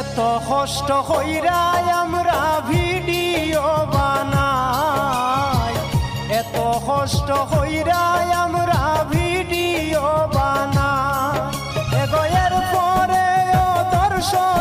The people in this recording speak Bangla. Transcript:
এত কষ্ট কইরা আমরা ভিডিও বানাই, এত কষ্ট কইরা আমরা ভিডিও বানাই। এগো এর পরে দর্শক